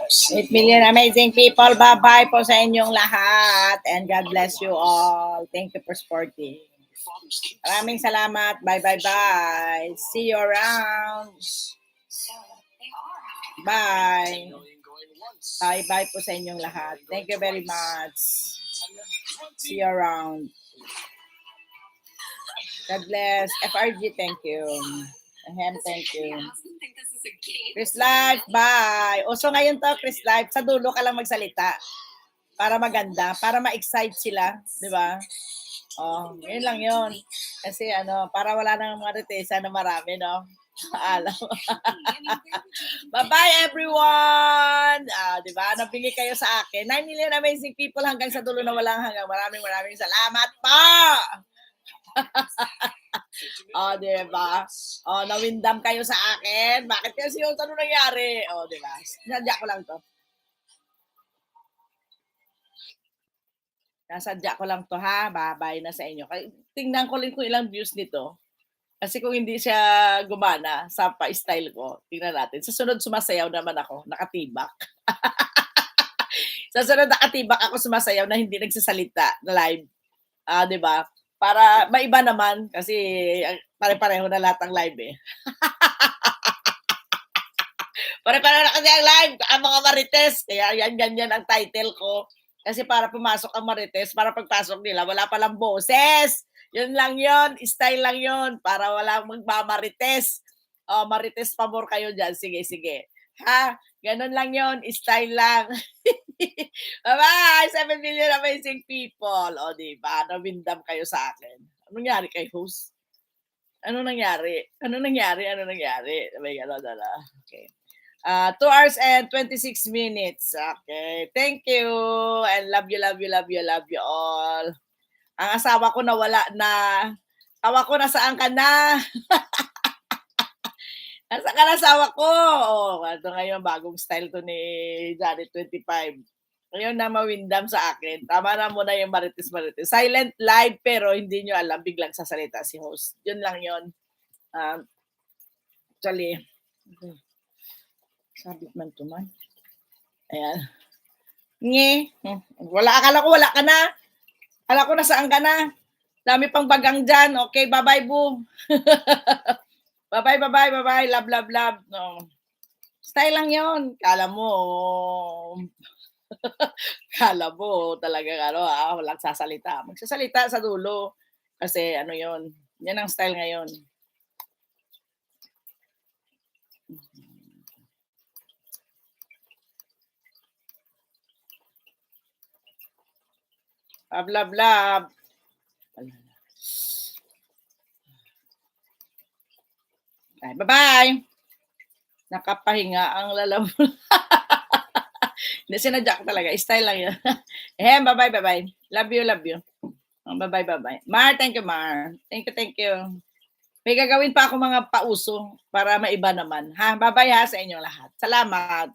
8 million amazing people. Bye-bye po sa inyong lahat. And God bless you all. Thank you for supporting. Maraming salamat. Bye-bye-bye. See you around. Bye. Bye-bye po sa inyong lahat. Thank you very much. See you around. God bless. FRG, thank you. Ahem, thank you. Chris Life, bye. So ngayon to, Chris Life, sa dulo ka lang magsalita. Para maganda, para ma-excite sila, di ba? Yun lang yun. Kasi para wala nang maritesa na marami, no? Alam. Bye-bye, everyone! Di ba? Nabili kayo sa akin. 9 million amazing people hanggang sa dulo na walang hanggang. Maraming salamat pa! Diba? Nawindam kayo sa akin. Bakit kasi yung ano nangyari? Diba? Nasadya ko lang to. Nasadya ko lang to, ha? Bye-bye na sa inyo. Tingnan ko lang kung ilang views nito. Kasi kung hindi siya gumana sa pa-style ko, tingnan natin. Sa sunod, sumasayaw naman ako. Nakatibak. Sa sunod, nakatibak ako sumasayaw na hindi nagsasalita na live. Diba? Para maiba naman kasi pare-pareho na lahat ng live eh. Pare-pareho na kasi ang live, ang mga marites. Kaya yan, ganyan ang title ko. Kasi para pumasok ang marites, para pagpasok nila, wala palang boses. Yun lang yun, style lang yun, para walang magmamarites. Marites pamor kayo dyan, sige. Ha? Ganun lang yun, style lang. Bye-bye! 7 million amazing people. Diba? Nawindam kayo sa akin. Anong nangyari kay host? Ano nangyari? May gano'n na. Okay. 2 hours and 26 minutes. Okay. Thank you. And love you all. Ang asawa ko nawala na. Asawa ko, nasaan ka na? Nasaan ka na asawa ko? Ito ngayon, bagong style to ni Janet 25. Ngayon na mawindam sa akin. Tama na muna yung marites. Silent live pero hindi nyo alam. Biglang sasalita si host. Yun lang yun. Actually, sabit man to man. Ayan. Akala ko wala ka na. Akala ko nasaan ka na. Dami pang bagang dyan. Okay, bye-bye, boo. Bye-bye. Love. No. Style lang yun. Kala mo talaga walang sasalita. Magsasalita sa dulo. Kasi yun. Yan ang style ngayon. Love. Bye-bye. Nakapahinga ang lalamon. Hindi, sinadya ko talaga. Style lang yun. Bye-bye. Love you. Bye-bye. Mar, thank you, Mar. Thank you. May gagawin pa ako mga pauso para maiba naman. Ha? Bye-bye ha sa inyong lahat. Salamat.